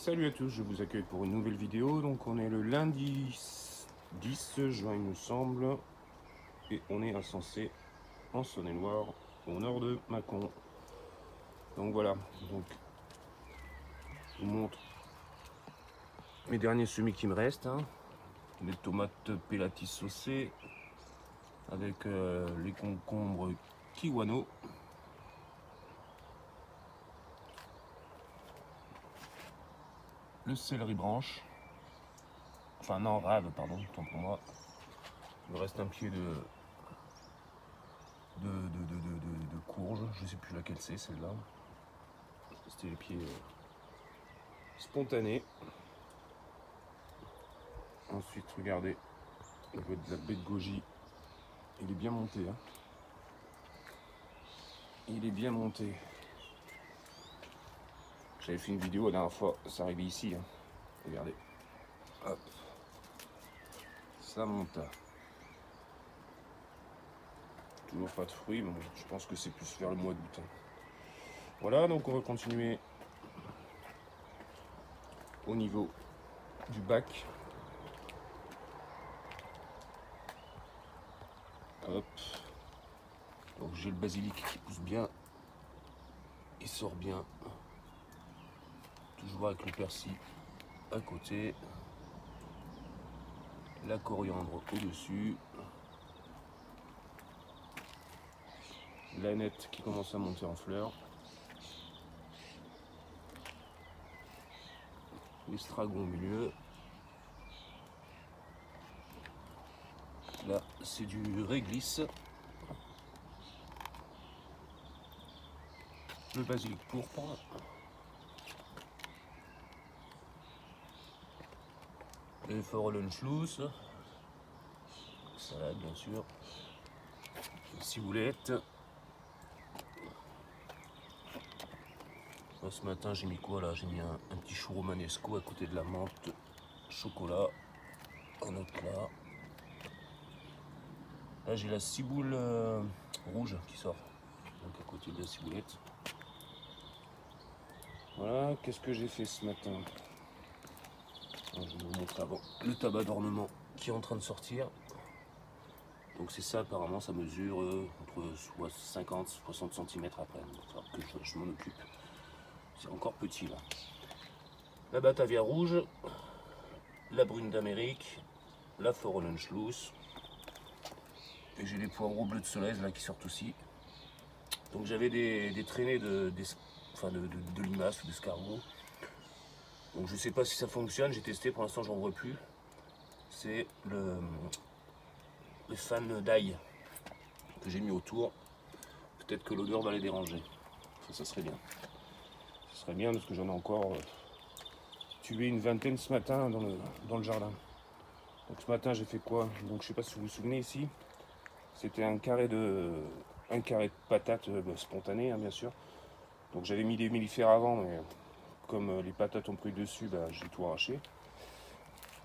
Salut à tous, je vous accueille pour une nouvelle vidéo. Donc on est le lundi 10 juin il me semble. Et on est insensé en Saône-et-Loire, au nord de Mâcon. Donc voilà, donc je vous montre mes derniers semis qui me restent. Les tomates Pelati saucées avec les concombres Kiwano. Le céleri branche. Enfin non, rave, pardon, tant pour moi. Il me reste un pied de courge, je sais plus laquelle c'est celle-là. C'était les pieds spontanés. Ensuite, regardez, au niveau de la baie de goji, il est bien monté. Il est bien monté. J'avais fait une vidéo la dernière fois, ça arrivait ici. Regardez. Hop. Ça monte. Toujours pas de fruits, mais je pense que c'est plus vers le mois d'août. Voilà, donc on va continuer au niveau du bac. Hop. Donc j'ai le basilic qui pousse bien. Il sort bien. Toujours avec le persil à côté. La coriandre au-dessus. L'aneth qui commence à monter en fleurs. L'estragon au milieu. Là, c'est du réglisse. Le basilic pourpre. Les Forellenschluss. Salade, bien sûr. Les ciboulettes. Ce matin, j'ai mis quoi là? J'ai mis un petit chou romanesco à côté de la menthe chocolat. Un autre là. Là, j'ai la ciboule rouge qui sort. Donc à côté de la ciboulette. Voilà, qu'est-ce que j'ai fait ce matin? Je vais vous montrer avant le tabac d'ornement qui est en train de sortir. Donc c'est ça, apparemment, ça mesure entre 50 et 60 cm après. Donc que je m'en occupe. C'est encore petit là. La Batavia rouge, la brune d'Amérique, la Forellenschluss. Et j'ai les poireaux bleus de Solèze là qui sortent aussi. Donc j'avais des traînées de limaces ou d'escargots. Donc je sais pas si ça fonctionne, j'ai testé, pour l'instant j'en vois plus. C'est le fan d'ail que j'ai mis autour. Peut-être que l'odeur va les déranger. Ça serait bien. Ce serait bien parce que j'en ai encore tué une vingtaine ce matin dans le jardin. Donc ce matin j'ai fait quoi? Donc je sais pas si vous vous souvenez ici. C'était un carré de patates spontanées bien sûr. Donc j'avais mis des mellifères avant, mais comme les patates ont pris dessus, j'ai tout arraché.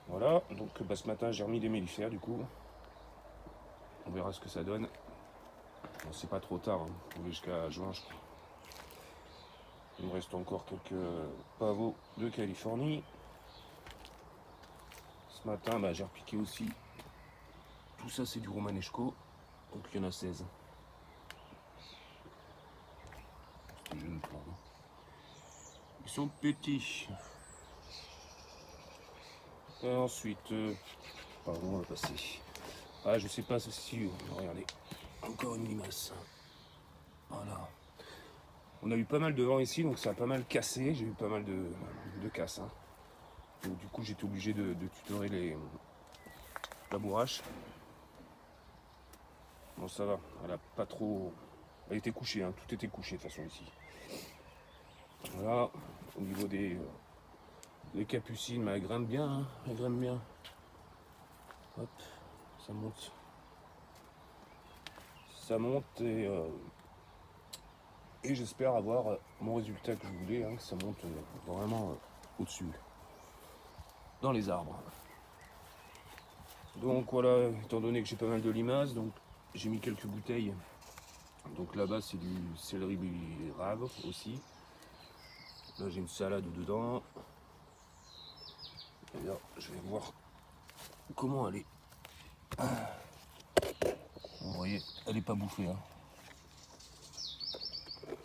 Voilà, donc ce matin j'ai remis des mellifères du coup. On verra ce que ça donne. Bon, c'est pas trop tard, on est jusqu'à juin je crois. Il me reste encore quelques pavots de Californie. Ce matin j'ai repiqué aussi. Tout ça c'est du romanesco. Donc il y en a 16. Ils sont petits. Et ensuite, par où on va passer? Ah, je sais pas si. Regardez, encore une limace. Voilà. On a eu pas mal de vent ici, donc ça a pas mal cassé. J'ai eu pas mal de casse. Donc du coup, j'étais obligé de tutorer la bourrache. Bon, ça va. Elle a pas trop. Elle était couchée, tout était couché de toute façon ici. Voilà. Au niveau des capucines, elle grimpe bien. Elle grimpe bien. Hop, ça monte. Ça monte et j'espère avoir mon résultat que je voulais, que ça monte vraiment au-dessus, dans les arbres. Donc voilà, étant donné que j'ai pas mal de limaces, donc j'ai mis quelques bouteilles. Donc là-bas c'est du céleri rave aussi. Là j'ai une salade dedans. D'ailleurs, je vais voir comment elle est. Vous voyez, elle n'est pas bouffée. Hein.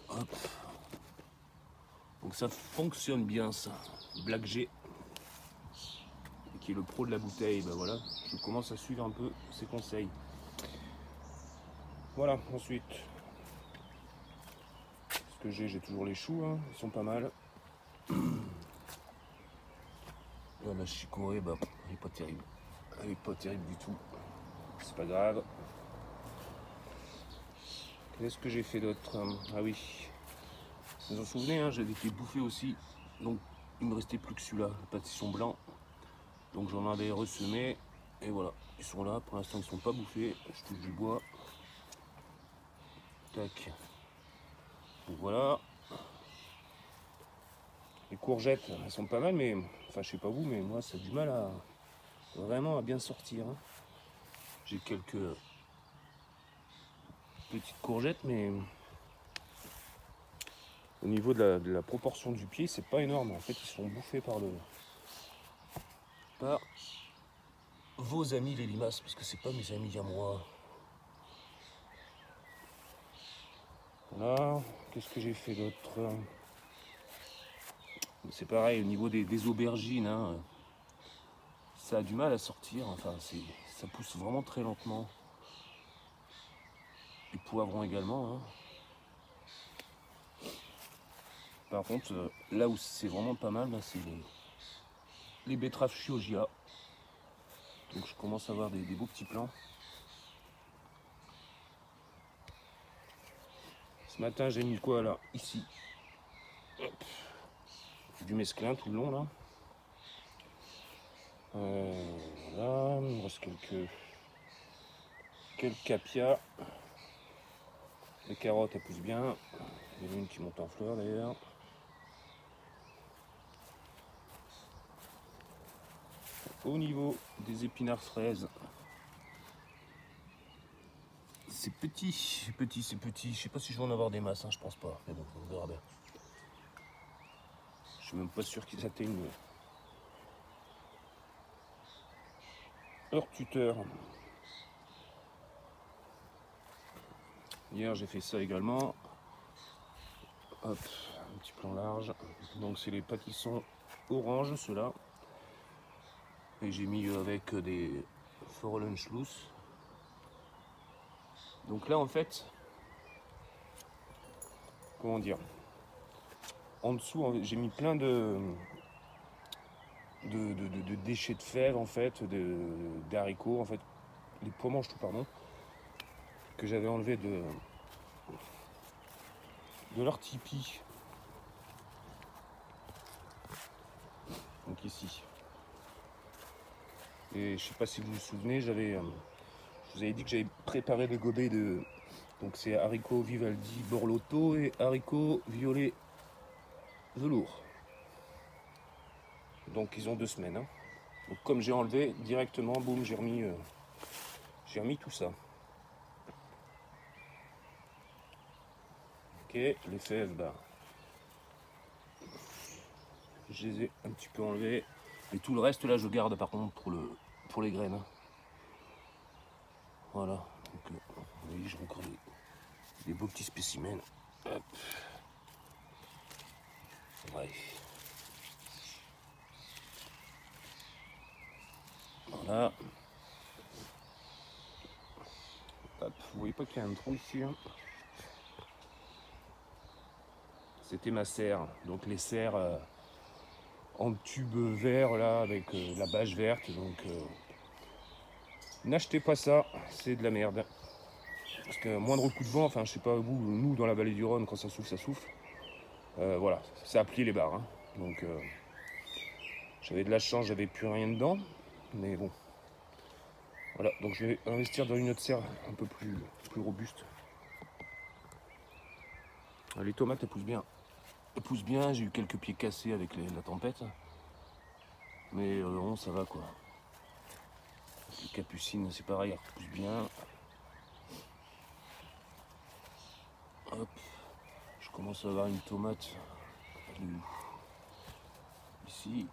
Hop. Donc ça fonctionne bien ça. Black G, qui est le pro de la bouteille, ben voilà, je commence à suivre un peu ses conseils. Voilà, ensuite, ce que j'ai toujours les choux, hein, ils sont pas mal. Là, la chicorée, bah, elle est pas terrible. Elle est pas terrible du tout. C'est pas grave. Qu'est-ce que j'ai fait d'autre? Ah oui, vous vous en souvenez, hein, j'avais été bouffé aussi. Donc il me restait plus que celui-là, le pâtisson blanc. Donc j'en avais ressemé. Et voilà, ils sont là. Pour l'instant, ils sont pas bouffés. Je touche du bois. Tac. Donc voilà. Les courgettes, elles sont pas mal, mais enfin, je sais pas vous, mais moi, ça a du mal à vraiment à bien sortir. Hein. J'ai quelques petites courgettes, mais au niveau de la proportion du pied, c'est pas énorme. En fait, ils sont bouffés par vos amis les limaces, parce que c'est pas mes amis à moi. Voilà. Qu'est-ce que j'ai fait d'autre? C'est pareil au niveau des aubergines. Hein. Ça a du mal à sortir. Enfin, ça pousse vraiment très lentement. Les poivrons également. Hein. Par contre, là où c'est vraiment pas mal, c'est les betteraves Chioggia. Donc je commence à avoir des beaux petits plants. Ce matin, j'ai mis quoi là? Ici. Hop. Du mesclun tout le long là. Voilà, il me reste quelques capias. Les carottes, elles poussent bien. Il y en a une qui monte en fleur d'ailleurs. Au niveau des épinards fraises, c'est petit, c'est petit, c'est petit. Je sais pas si je vais en avoir des masses, hein, je pense pas. Mais bon, on verra bien. Je suis même pas sûr qu'ils atteignent leur tuteur. Hier, j'ai fait ça également. Hop, un petit plan large. Donc, c'est les pâtissons orange, ceux-là. Et j'ai mis avec des Forellenschluss. Donc là, en fait, comment dire, en dessous, j'ai mis plein de déchets de fèves, en fait, d'haricots, en fait, les pois mange tout, pardon, que j'avais enlevé de leur tipi. Donc ici. Et je sais pas si vous vous souvenez, je vous avais dit que j'avais préparé des gobets de. Donc c'est haricots Vivaldi Borlotto et haricots violet velours. Donc ils ont 2 semaines. Hein. Donc comme j'ai enlevé directement, boum, j'ai remis tout ça. Ok, les fèves, bah, je les ai un petit peu enlevées. Et tout le reste là je garde par contre pour les graines. Hein. Voilà. Donc oui, j'ai encore des beaux petits spécimens. Hop. Ouais. Voilà. Hop. Vous voyez pas qu'il y a un trou ici hein. C'était ma serre. Donc les serres en tube vert là avec la bâche verte. Donc n'achetez pas ça, c'est de la merde. Parce que moindre coup de vent, enfin je sais pas vous, nous dans la vallée du Rhône quand ça souffle, ça souffle. Voilà, ça a plié les barres. Hein. Donc j'avais de la chance, j'avais plus rien dedans. Mais bon. Voilà, donc je vais investir dans une autre serre un peu plus robuste. Les tomates elles poussent bien. Elles poussent bien, j'ai eu quelques pieds cassés avec la tempête. Mais bon, ça va quoi. Les capucines, c'est pareil, elles repoussent bien. Hop, je commence à avoir une tomate. Ici.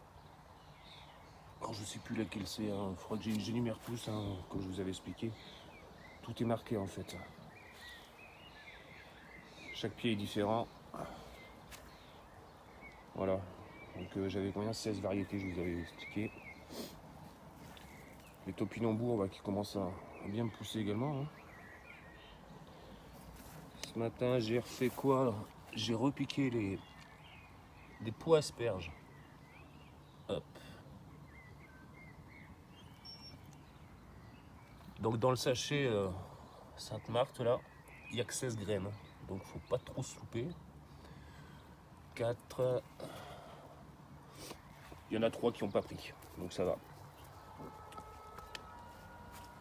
Alors je sais plus laquelle c'est, hein. Il faudra que j'énumère tous, hein, comme je vous avais expliqué. Tout est marqué en fait. Chaque pied est différent. Voilà. Donc j'avais combien 16 variétés, je vous avais expliqué. Les topinambours qui commencent à bien me pousser également. Hein. Ce matin, j'ai refait quoi? J'ai repiqué des pois asperges. Hop. Donc dans le sachet Sainte-Marthe, là, il n'y a que 16 graines. Donc faut pas trop se louper. 4. Il y en a 3 qui n'ont pas pris. Donc ça va.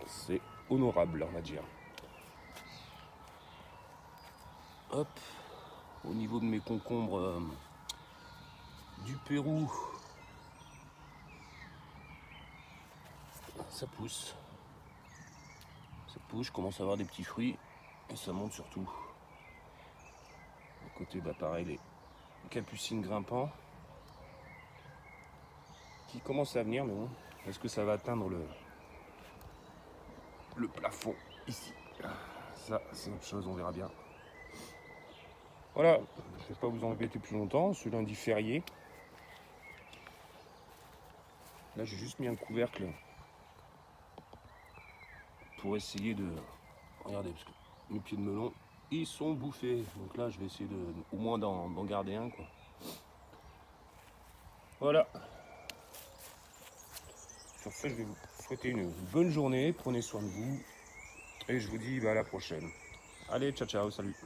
C'est honorable, on va dire. Hop. Au niveau de mes concombres du Pérou, ça pousse. Ça pousse, je commence à avoir des petits fruits. Et ça monte surtout. À côté, pareil, les capucines grimpants. Qui commencent à venir, mais bon. Est-ce que ça va atteindre le plafond ici? Ça, c'est autre chose, on verra bien. Voilà, je ne vais pas vous embêter plus longtemps, ce lundi férié. Là, j'ai juste mis un couvercle pour essayer de... Regardez, parce que mes pieds de melon, ils sont bouffés. Donc là, je vais essayer au moins d'en garder un, quoi. Voilà. Sur ce, je vais vous souhaiter une bonne journée. Prenez soin de vous. Et je vous dis à la prochaine. Allez, ciao, ciao, salut.